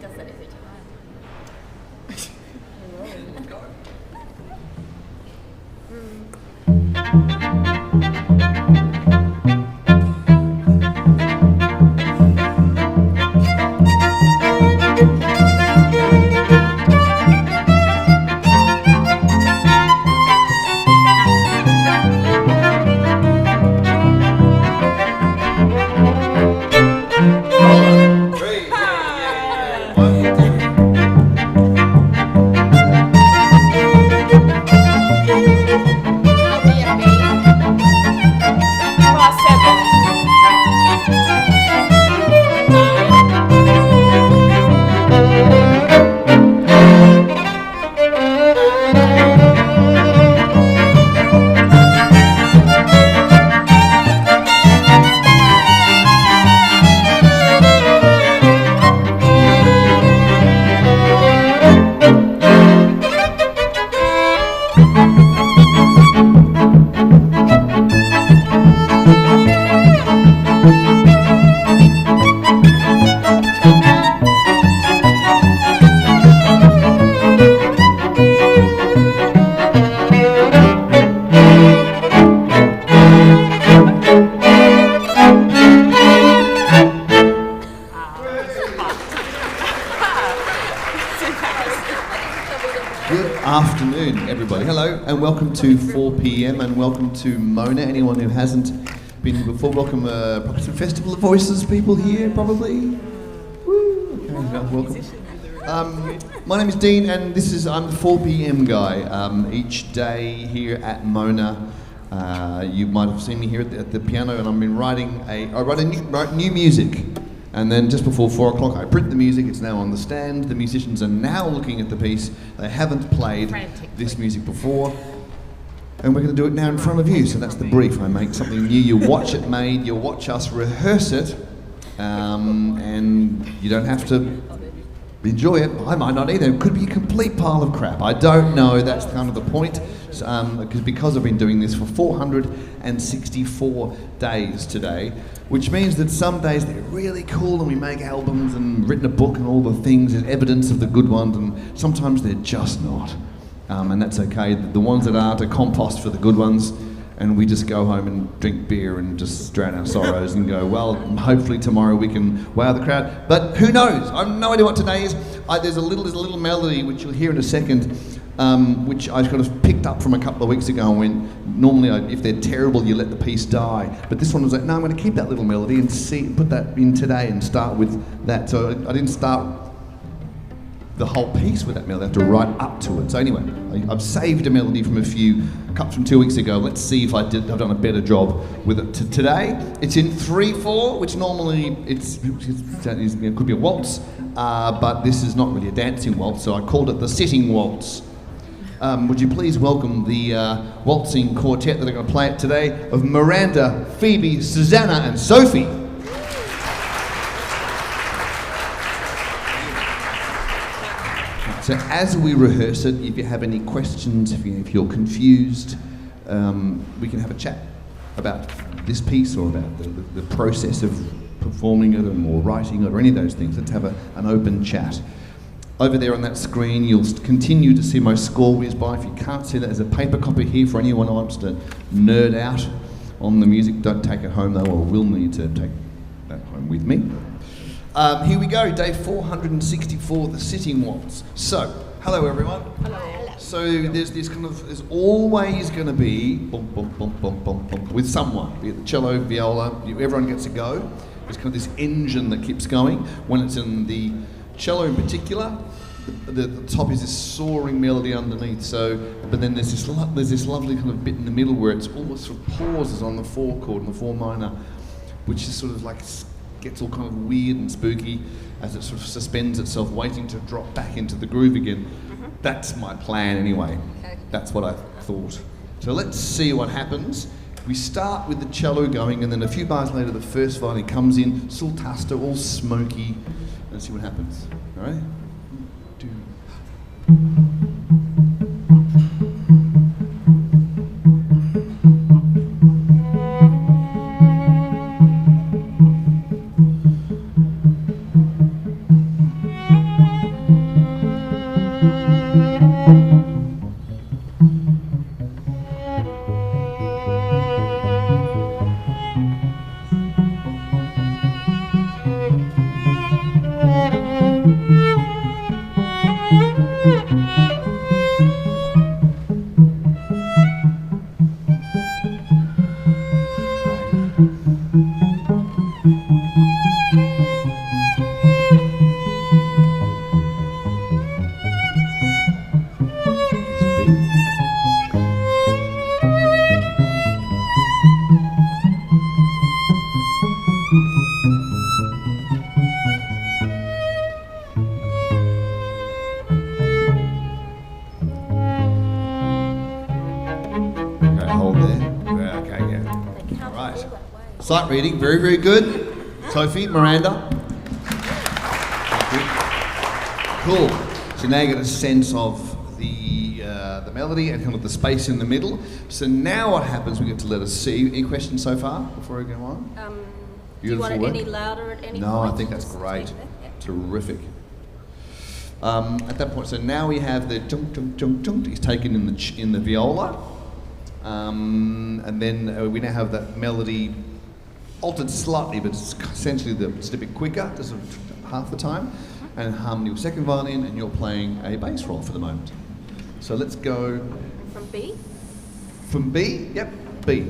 does that every time. And welcome to 4 p.m. and welcome to Mona. Anyone who hasn't been here before, welcome. Probably some Festival of Voices people here, probably. Woo! Okay, welcome. My name is Dean, and I'm the 4 p.m. guy. Each day here at Mona, you might have seen me here at the piano, and I've been write new music. And then just before 4 o'clock, I print the music. It's now on the stand. The musicians are now looking at the piece. They haven't played this music before. And we're going to do it now in front of you. So that's the brief. I make something new. You watch it made. You watch us rehearse it. And you don't have to enjoy it. I might not either. It could be a complete pile of crap. I don't know. That's kind of the point. Because I've been doing this for 464 days today, which means that some days they're really cool and we make albums and written a book and all the things, there's evidence of the good ones, and sometimes they're just not. And that's okay. The ones that aren't are compost for the good ones, and we just go home and drink beer and just drown our sorrows and go, well, hopefully tomorrow we can wow the crowd. But who knows? I have no idea what today is. There's a little melody which you'll hear in a second, which I kind of picked up from a couple of weeks ago, and when normally if they're terrible you let the piece die, but this one was like, no, I'm going to keep that little melody and put that in today and start with that. So I didn't start the whole piece with that melody, I have to write up to it. So anyway, I've saved a melody from 2 weeks ago. Let's see if I've done a better job with it today. It's in 3/4, which normally it could be a waltz, but this is not really a dancing waltz, so I called it the sitting waltz. Would you please welcome the waltzing quartet that are going to play it today of Miranda, Phoebe, Susanna and Sophie. So as we rehearse it, if you have any questions, if you're confused, we can have a chat about this piece or about the process of performing it or writing it or any of those things. Let's have an open chat. Over there on that screen, you'll continue to see my score whiz by. If you can't see that, there's a paper copy here for anyone who wants to nerd out on the music. Don't take it home though, or will need to take that home with me. Here we go, day 464, the sitting waltz. So, hello everyone. Hello. So there's always going to be bum, bum, bum, bum, bum, bum, with someone, be it the cello, viola, everyone gets a go. There's kind of this engine that keeps going. When it's in the cello in particular, the top is this soaring melody underneath. So, but then there's this lovely kind of bit in the middle where it's almost sort of pauses on the 4 chord and the 4 minor, which is sort of like gets all kind of weird and spooky as it sort of suspends itself, waiting to drop back into the groove again. Mm-hmm. That's my plan anyway. Okay. That's what I thought. So let's see what happens. We start with the cello going, and then a few bars later the first violin comes in, sultasta, all smoky. Let's see what happens. All right? 1, 2. Sight reading, very, very good. Sophie, Miranda. Cool. So now you get a sense of the melody and kind of the space in the middle. So now what happens, we get to let us see. Any questions so far before we go on? Do you want it any louder at any point? No, I think that's great. Terrific. At that point, so now we have the junk, junk, junk, junk is taken in the viola. And then we now have that melody altered slightly, but it's essentially just a bit quicker, just half the time. And harmony with second violin, and you're playing a bass roll for the moment. So let's go... From B? From B? Yep, B.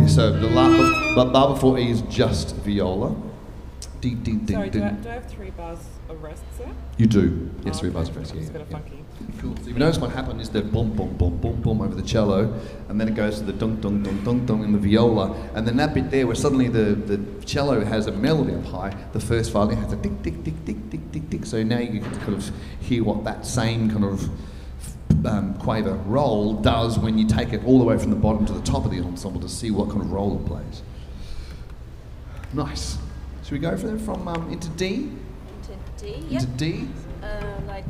So the bar before E is just viola. Ding, ding, ding, Sorry, ding. do I have 3 bars of rests there? You do. Yes, 3 bars of rest. It's a bit funky. Cool. So if you notice what happened is the boom, boom, boom, boom, boom over the cello, and then it goes to the dunk, dunk, dunk, dunk, dunk in the viola, and then that bit there where suddenly the cello has a melody up high, the first violin has a tick, tick, tick, tick, tick, tick, tick. So now you can kind of hear what that same kind of quaver roll does when you take it all the way from the bottom to the top of the ensemble to see what kind of role it plays. Nice. Should we go for them from into D? Into D, Into D? like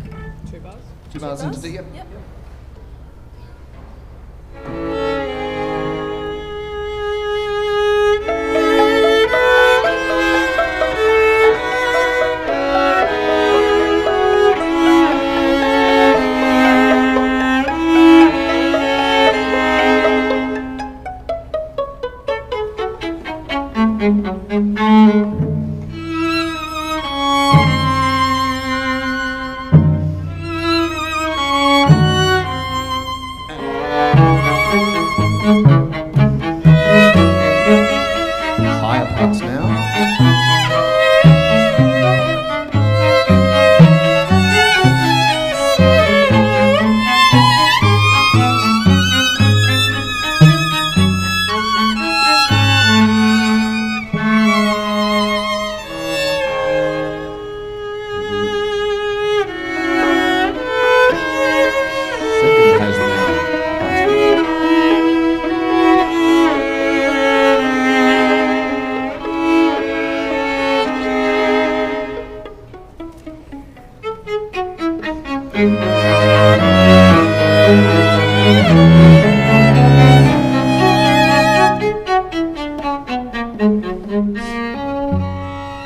2 bars? 2 bars into D, yep. Yep. Higher parts now. Second has now.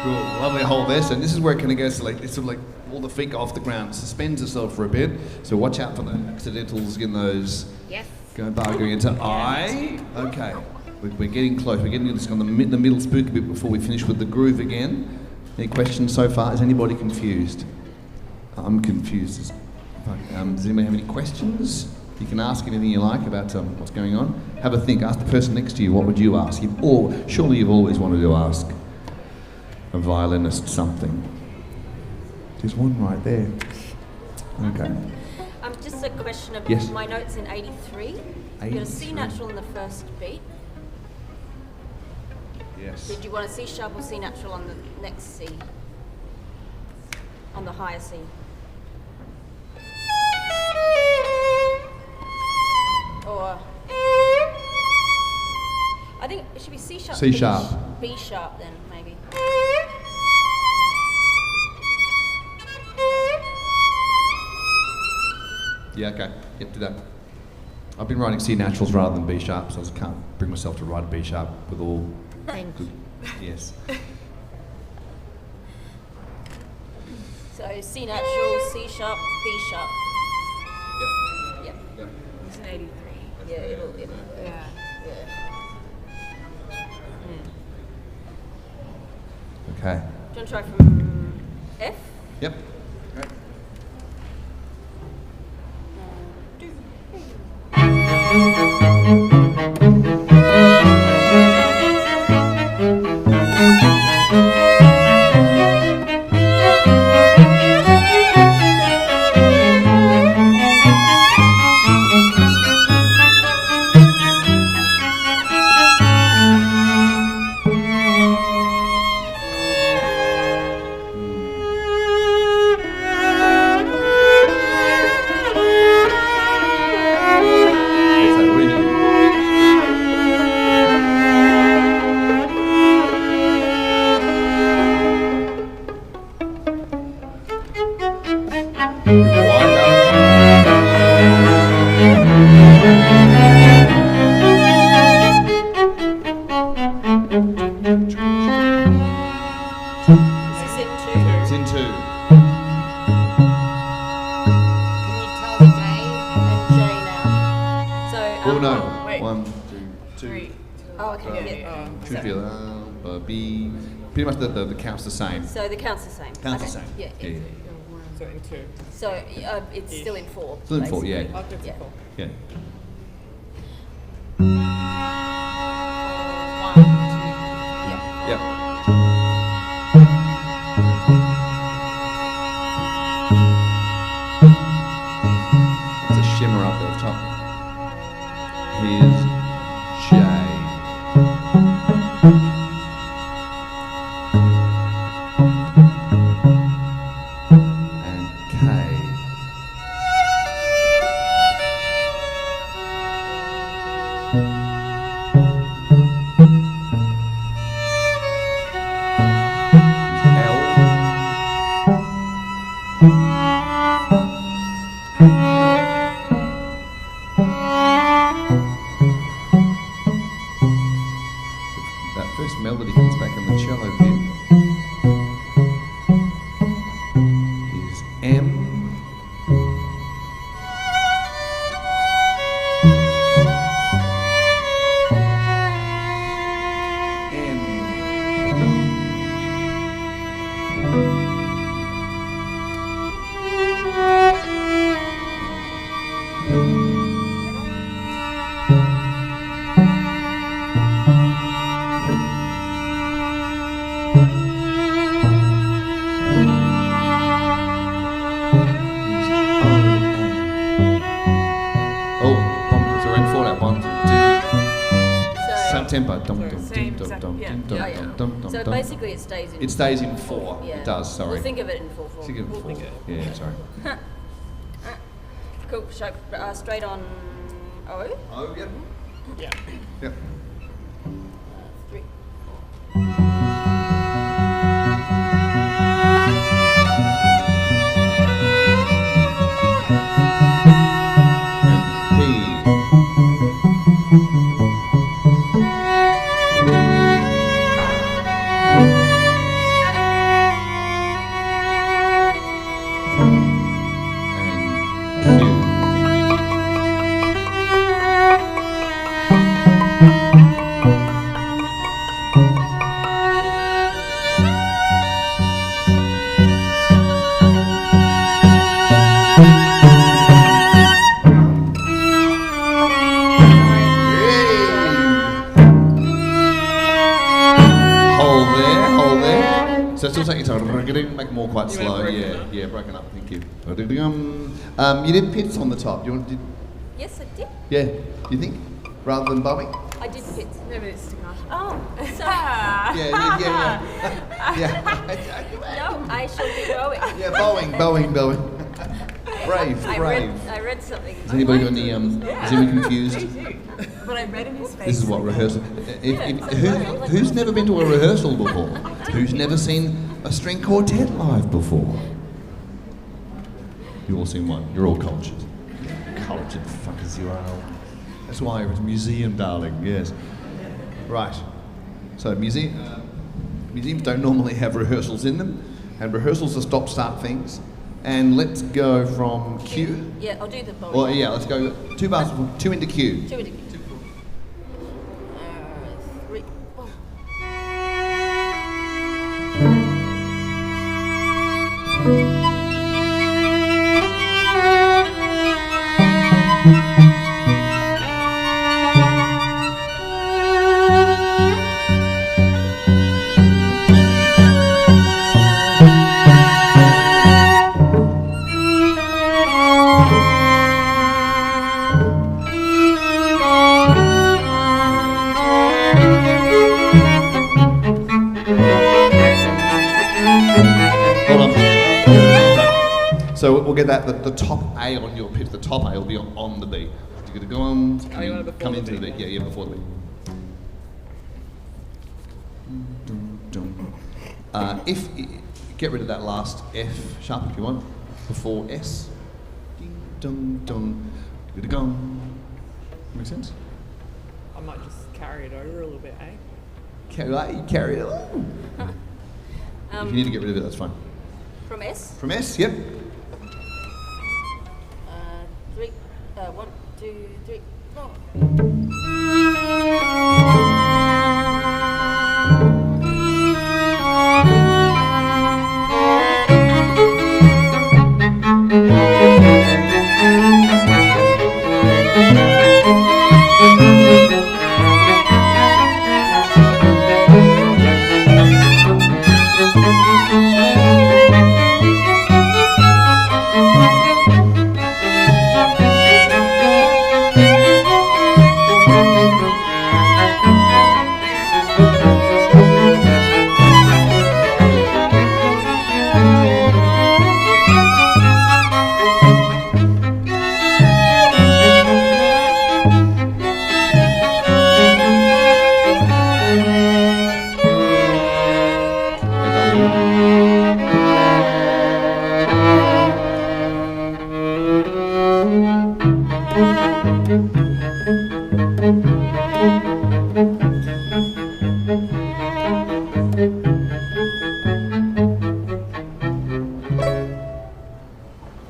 Cool, lovely hold there. So this is where it kind of goes to like, it's sort of like all the feet go off the ground, suspends itself for a bit. So watch out for the accidentals in those. Yes. Going into I. Okay, we're getting close. We're getting this on the middle spooky bit before we finish with the groove again. Any questions so far? Is anybody confused? I'm confused as fuck. Does anybody have any questions? You can ask anything you like about what's going on. Have a think. Ask the person next to you. What would you ask? Surely you've always wanted to ask a violinist something. There's one right there. Okay. Just a question of Yes. my notes in 83. You got a C 83. natural in the first beat. Yes. Did you want a C sharp or C natural on the next C? On the higher C? Or I think it should be C sharp. C sharp. B sharp then maybe. Yeah, okay. Yep, do that. I've been writing C naturals rather than B sharp, so I just can't bring myself to write a B sharp with all Thank good. Yes. So C natural, C sharp, B sharp. Yep. Yep. It's an 83. Yeah, it'll Yeah. yeah. Okay. Do you want to try from F? Yep. Great. What's that reading? Is this in two? It's in two. Can you tell the J? And J now. So Oh no. wait. 1, 2, 2. 3. Oh, okay. Yeah. Yeah. Should be B. Pretty much the count's the same. So the count's the same. Count's Okay. the same. Yeah. Yeah. So in 2. So it's still in four. Still in four, basically. yeah. I'll do it Yeah. for 4. Yeah. 1, 2. Yeah. Yep. It's a shimmer up at the top. Here's J. And K. That first melody comes back in the cello bit. Is M. Oh, so we're in four now. 1, 2. Same tempo. Dum, dum, Same, dum, same, dum, yeah. dum, Yeah, yeah. dum, dum, dum, So dum. basically it stays in. It stays in 4. Yeah. It does. Sorry. We'll think of it in 4/4. Think of We'll four. think it. Yeah. Sorry. Cool. So straight on O. Oh, yep. Yeah. Yep. 3. And P. And Q. Hold there. So still take your time. Make it more quite You slow. went broken Yeah, up. yeah, broken up. Thank you. You did pits on the top. You want? Yes, I did. Yeah. You think rather than bowing? I did fit. No, but it's sticking out. Oh, sorry. Yeah, yeah. Yeah. No, I shall be rowing. Yeah, bowing. Brave. I read something. Has anybody got any? Is anyone confused? But I read in his face. This is what rehearsal. Who's never been to a rehearsal before? Who's never seen a string quartet live before? You've all seen one. You're all cultured. Yes, you are. That's why it was museum, darling. Yes. Right. So museums don't normally have rehearsals in them, and rehearsals are stop-start things. And let's go from Q. Yeah, I'll do the bowling. Well, yeah, let's go 2 bars, 2 into Q. 2 into Q. 3. Oh. Hold on. Right. So we'll get that, the top A on your pitch, the top A will be on the B. You're going to go on, Oh, you want it come before into the the beat? B. Yeah, before the B. Get rid of that last F sharp if you want, before S. Ding, dong, dong, gong. Make sense? I might just carry it over a little bit, eh? Carry it along. If you need to get rid of it, that's fine. From S. From S, yep. 3. 1, 2, 3, 4.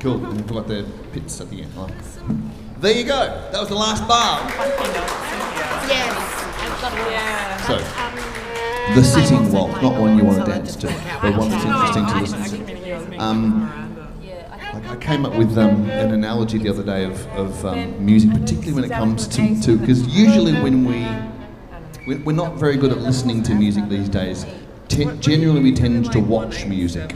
Cool. And we've got the pits at the end. Right. There you go. That was the last bar. Yes. I've got it. Yeah. So, the sitting waltz, not one you want to dance to, but one that's interesting to listen to. Yeah, I came up with an analogy the other day of music, particularly when it comes to because usually when we're not very good at listening to music these days. Generally, we tend to watch music.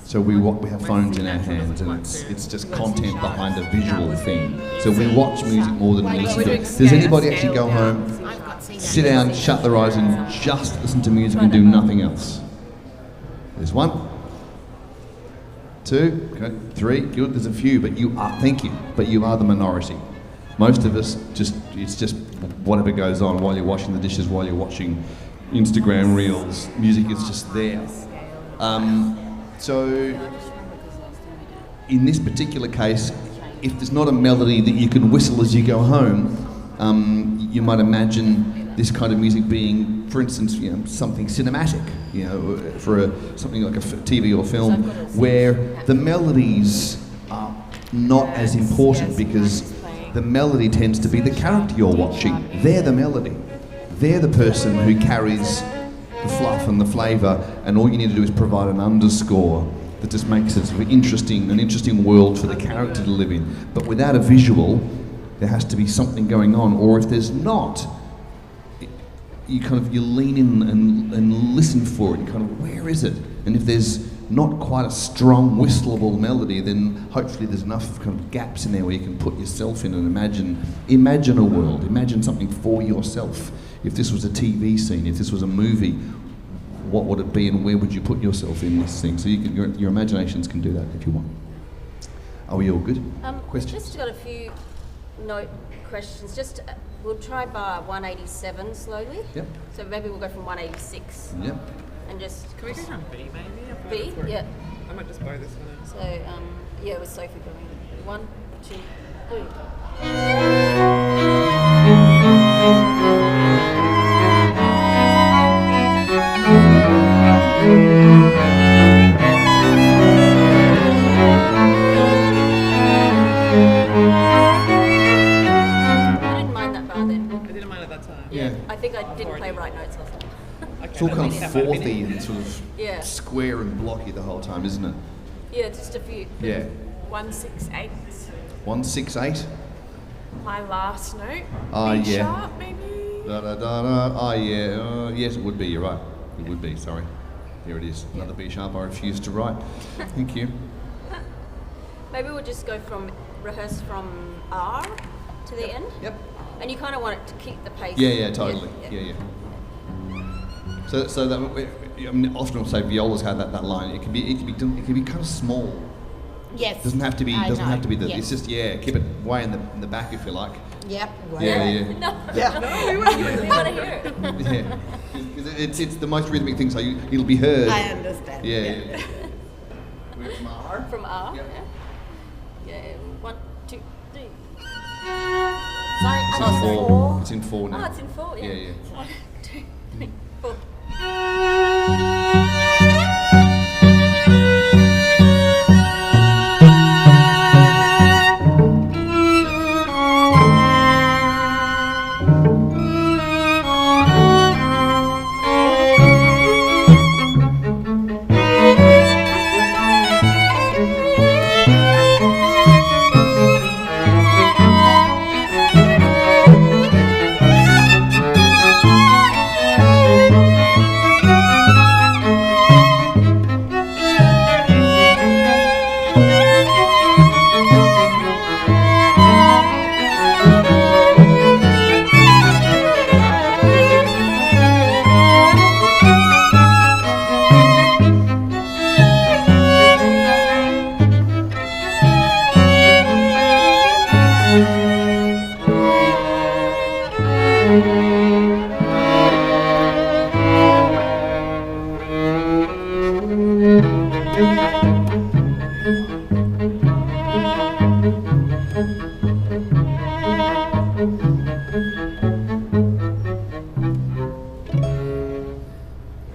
So we have phones in our hands, and it's just content behind a visual thing. So we watch music more than we listen to it. Does anybody actually go home, sit down, shut their eyes, and just listen to music and do nothing else? There's 1, 2, okay, 3. Good. There's a few, but you are. Thank you. But you are the minority. Most of us it's just whatever goes on while you're washing the dishes, while you're watching Instagram reels. Music is just there. So, in this particular case, if there's not a melody that you can whistle as you go home, you might imagine this kind of music being, for instance, something cinematic, for something like a TV or film, where the melodies are not as important because the melody tends to be the character you're watching. They're the melody. They're the person who carries the fluff and the flavour, and all you need to do is provide an underscore that just makes it sort of an interesting world for the character to live in. But without a visual, there has to be something going on, or if there's not, you lean in and listen for it, and kind of, where is it? And if there's not quite a strong whistleable melody, then hopefully there's enough kind of gaps in there where you can put yourself in and imagine a world, imagine something for yourself. If this was a TV scene, if this was a movie, what would it be and where would you put yourself in this thing? So your imaginations can do that if you want. Are we all good? Questions? Just got a few note questions. We'll try bar 187 slowly. Yep. So maybe we'll go from 186. Yep. And just... Can we go from B maybe? I B? thought that's where- Yeah. I might just blow this one out. So, with Sophie going. 1, 2, 3. didn't mind that bar then. I didn't mind at that time. Yeah. I think I didn't play right notes last time. Okay, It's all kind of that might have been fourthy it. and sort of Yeah. square and blocky the whole time, isn't it? Yeah, just a few. Yeah. 168. 168. My last note. Ah, B yeah. sharp, maybe. Da da da da. Oh yeah. Yes, it would be. You're right. It would be. Sorry. Here it is. Another B sharp. I refuse to write. Thank you. Maybe we'll just go from rehearse from R to the end. Yep. And you kind of want it to keep the pace. Yeah. Yeah. Totally. Yeah. So that I mean, often we'll say violas have that line. It can be kind of small. Yes. Doesn't have to be. I Doesn't know. have to be the. Yes. It's just keep it way in the back if you like. Yep. Yeah. No, Yeah. we want to hear it. Yeah. 'Cause it's the most rhythmic thing, so it'll be heard. I understand. Yeah. Where's from R? From R. Yep. Yeah. 1, 2, 3. Sorry, It's I in was four. It's in four now. Oh, it's in 4. Yeah. Yeah. 1, 2, 3, 4.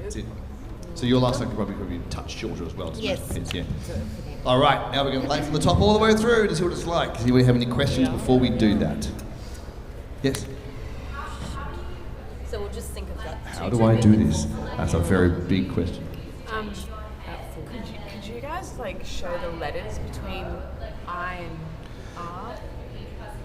That's it. So your last note could probably be a touch shorter as well. To Yes. match the pitch, yeah. All right, now we're going to play from the top all the way through to see what it's like. Does anybody have any questions before we do that? Yes? So we'll just think of that. How do I do this? That's a very big question. Could you guys like show the letters between I and R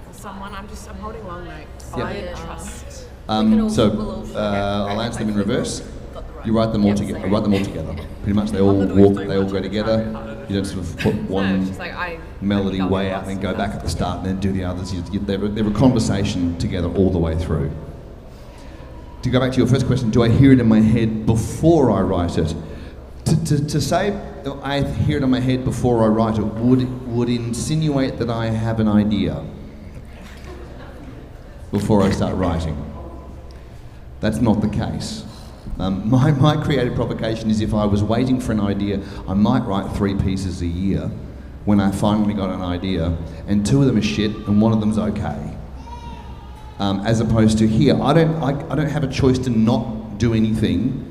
for someone? I'm holding long notes. Yeah. I and Yeah. trust. We'll all So do I'll answer them in reverse. Got the right You write them all Yep, together. same. Write them all together. Pretty much they all walk. They all go together. You don't sort of put No, it's one just like I melody double way out cross and then go back stuff. at the start and then do the others. They're a conversation together all the way through. To go back to your first question, do I hear it in my head before I write it? To say I hear it in my head before I write it would insinuate that I have an idea before I start writing. That's not the case. My creative provocation is if I was waiting for an idea, I might write 3 pieces a year when I finally got an idea, and 2 of them are shit and 1 of them's okay. As opposed to here, I don't have a choice to not do anything,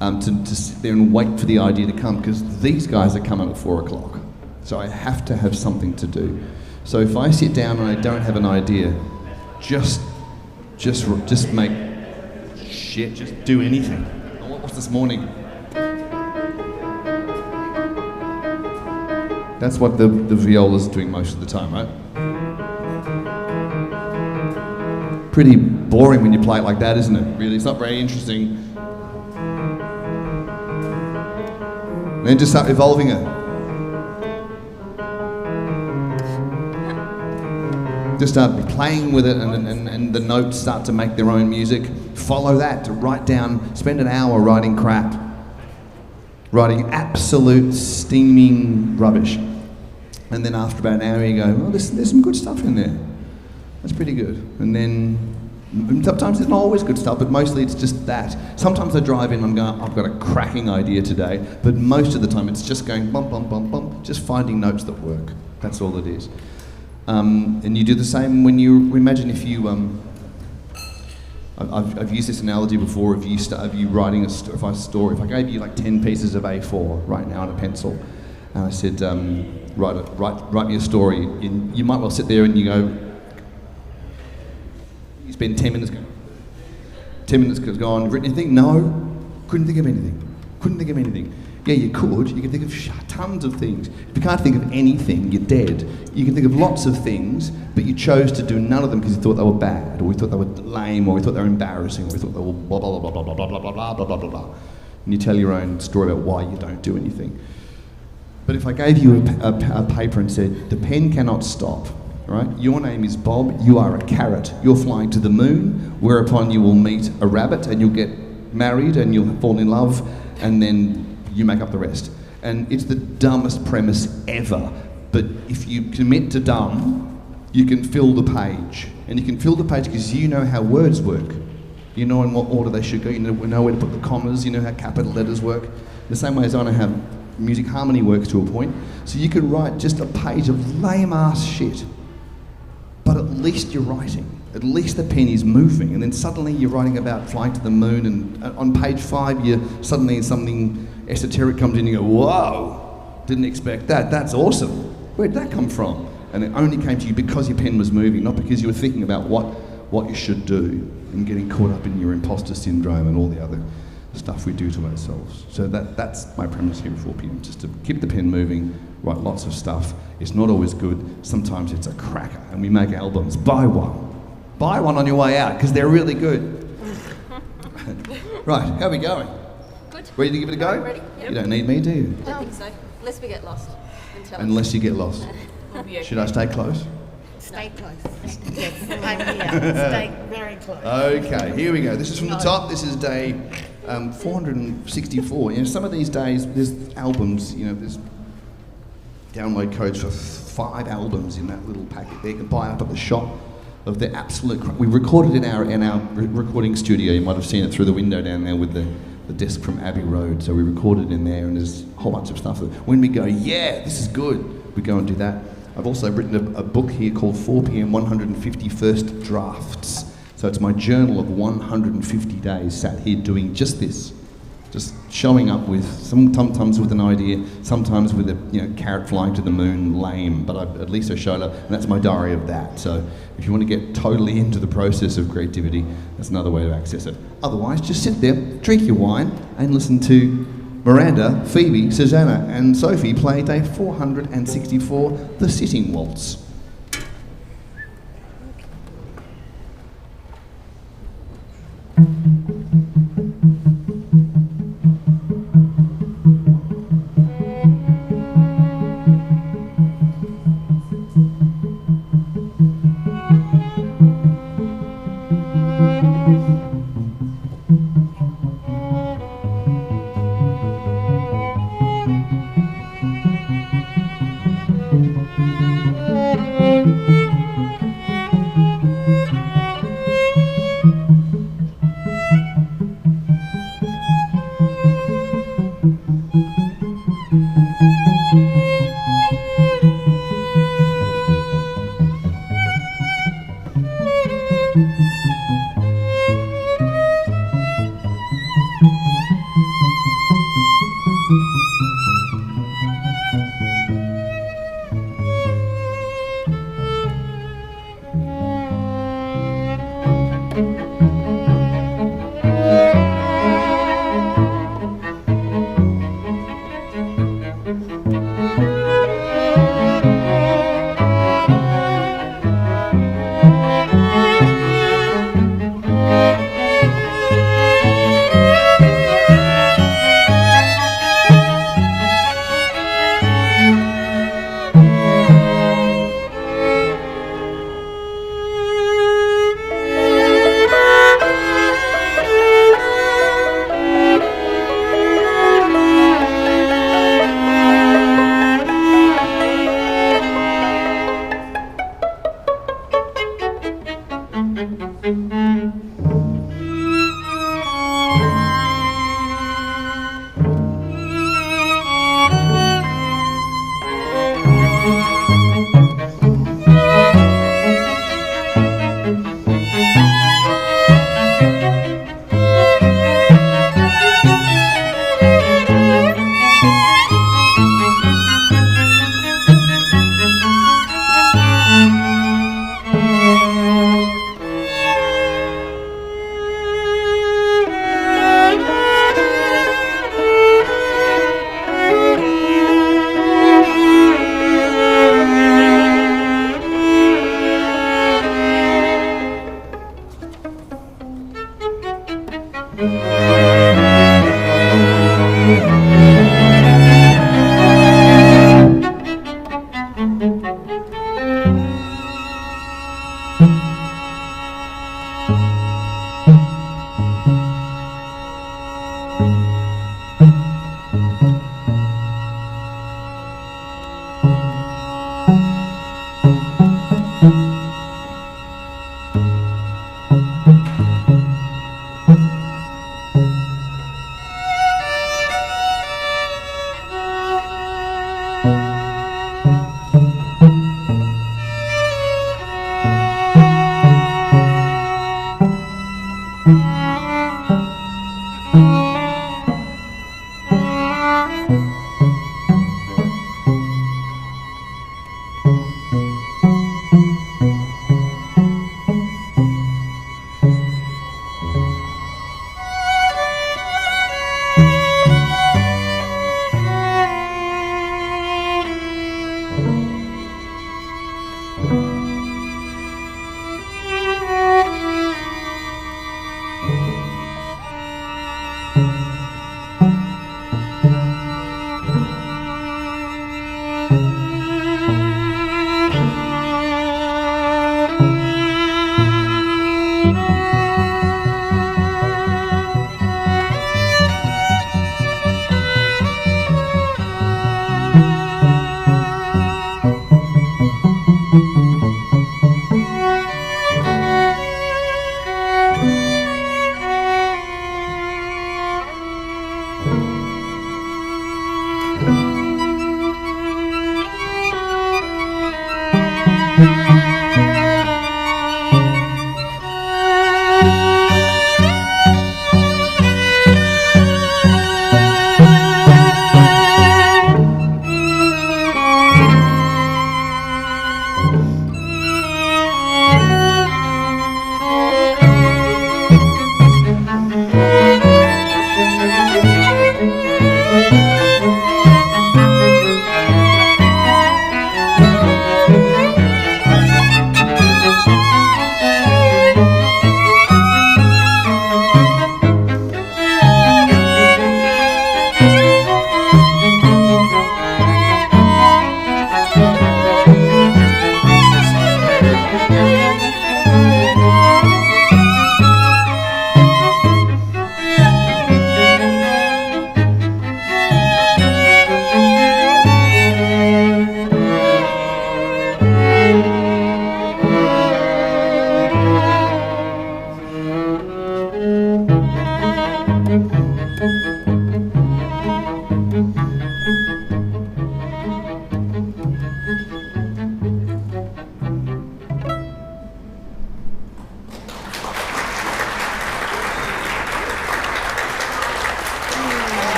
to sit there and wait for the idea to come, because these guys are coming at 4 o'clock. So I have to have something to do. So if I sit down and I don't have an idea, just make shit, just do anything. What was this morning? That's what the viola's doing most of the time, right? Pretty boring when you play it like that, isn't it? Really, it's not very interesting. And then just start evolving it. Just start playing with it, and the notes start to make their own music. Follow that, to write down, spend an hour writing crap. Writing absolute steaming rubbish. And then after about an hour you go, well, there's some good stuff in there. That's pretty good. And then sometimes it's not always good stuff, but mostly it's just that. Sometimes I drive in and I'm going, I've got a cracking idea today, but most of the time it's just going bump, bump, bump, bump, just finding notes that work. That's all it is. And you do the same when you imagine if you. I've used this analogy before. If you writing if I gave you like 10 pieces of A4 right now on a pencil, and I said, write me a story. You might well sit there and you go. You spend 10 minutes going. 10 minutes gone. Written anything? No. Couldn't think of anything. Yeah, you could. You can think of tons of things. If you can't think of anything, you're dead. You can think of lots of things, but you chose to do none of them because you thought they were bad, or you thought they were lame, or you thought they were embarrassing, or you thought they were blah blah blah blah blah blah blah blah blah blah blah blah blah. And you tell your own story about why you don't do anything. But if I gave you a paper and said, the pen cannot stop, right? Your name is Bob, you are a carrot. You're flying to the moon, whereupon you will meet a rabbit and you'll get married and you'll fall in love, and then you make up the rest. And it's the dumbest premise ever. But if you commit to dumb, you can fill the page. And you can fill the page because you know how words work. You know in what order they should go. You know where to put the commas. You know how capital letters work. The same way as I know how music harmony works to a point. So you could write just a page of lame-ass shit. But at least you're writing. At least the pen is moving. And then suddenly you're writing about flying to the moon, and on page 5, suddenly something esoteric comes in and you go, whoa, didn't expect that. That's awesome. Where'd that come from? And it only came to you because your pen was moving, not because you were thinking about what you should do and getting caught up in your imposter syndrome and all the other stuff we do to ourselves. So that's my premise here at 4 p.m, just to keep the pen moving, write lots of stuff. It's not always good. Sometimes it's a cracker, and we make albums. Buy one. Buy one on your way out, because they're really good. Right, how are we going? Good. Ready to give it a go? Ready? Yep. You don't need me, do you? I don't think so. Unless we get lost. Then tell us. Unless you get lost. We'll be okay. Should I stay close? Stay close. Yes, I'm here. Stay very close. Okay, here we go. This is from the top. This is day 464. You know, some of these days, there's albums, there's download codes for 5 albums in that little packet there. You can buy up at the shop of the absolute... We recorded in our recording studio. You might have seen it through the window down there with the desk from Abbey Road. So we recorded in there, and there's a whole bunch of stuff that when we go, yeah, this is good, we go and do that. I've also written a book here called 4 p.m. 151st Drafts. So it's my journal of 150 days sat here doing just this. Just showing up with, sometimes with an idea, sometimes with a carrot flying to the moon, lame, but at least I showed up, and that's my diary of that. So if you want to get totally into the process of creativity, that's another way to access it. Otherwise, just sit there, drink your wine, and listen to Miranda, Phoebe, Susanna, and Sophie play day 464, The Sitting Waltz.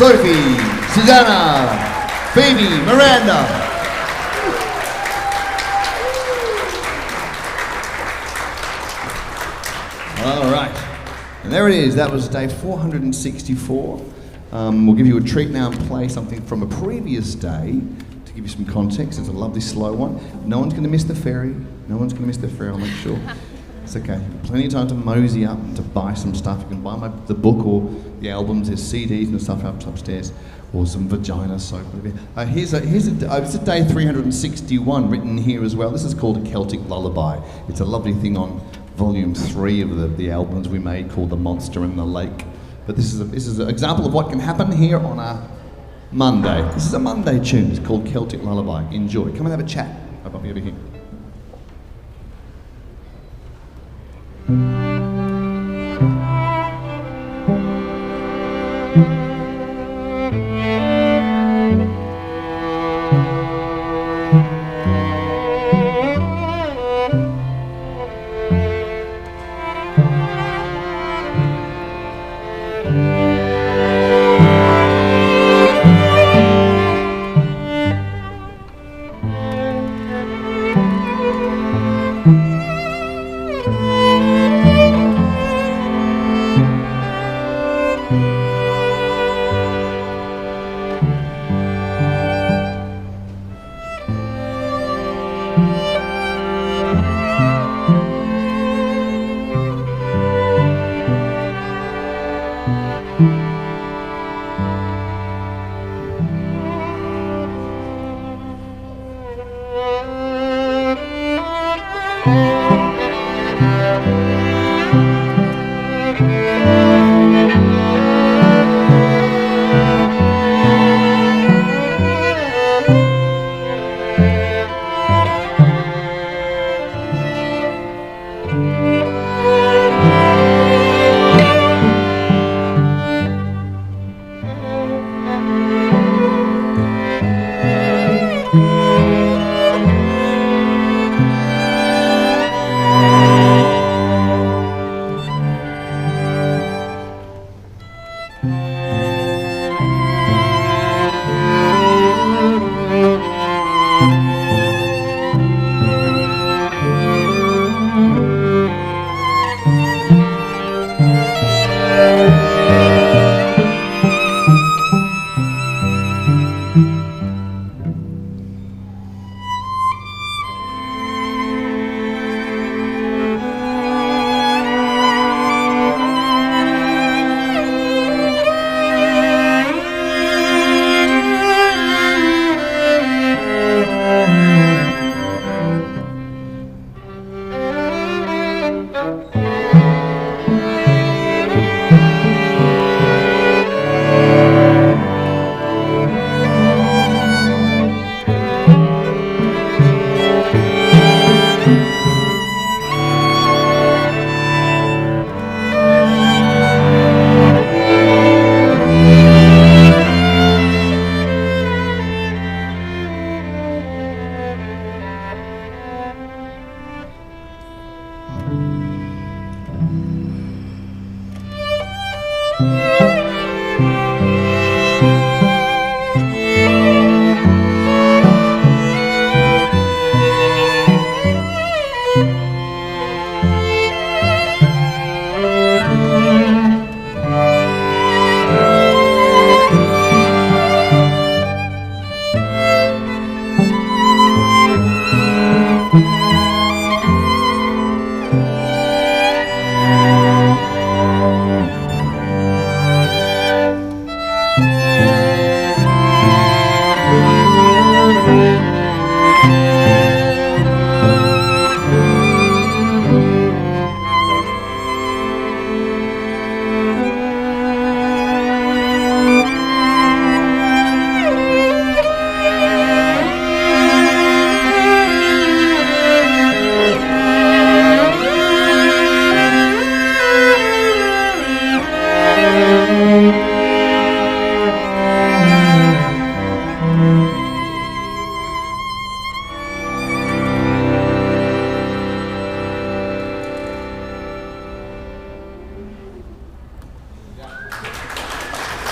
Sophie, Susanna, Phoebe, Miranda. All right, and there it is. That was day 464. We'll give you a treat now and play something from a previous day to give you some context. It's a lovely slow one. No one's going to miss the ferry. No one's going to miss the ferry, I'll make sure. It's okay. Plenty of time to mosey up and to buy some stuff. You can buy the book or the albums. There's CDs and stuff upstairs, or some vagina soap. It's a day 361 written here as well. This is called A Celtic Lullaby. It's a lovely thing on volume 3 of the albums we made called The Monster in the Lake. But this is an example of what can happen here on a Monday. This is a Monday tune. It's called Celtic Lullaby. Enjoy. Come and have a chat. I'll be over here.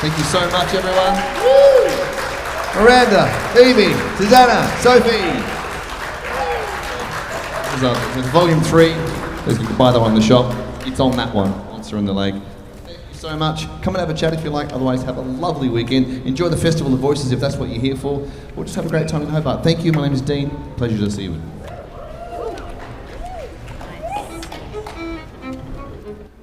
Thank you so much, everyone. Woo! Miranda, Evie, Susanna, Sophie. There's volume 3. You can buy that one in the shop. It's on that one, Monster in the Lake. Thank you so much. Come and have a chat if you like. Otherwise, have a lovely weekend. Enjoy the Festival of Voices if that's what you're here for. Or just have a great time in Hobart. Thank you. My name is Dean. Pleasure to see you.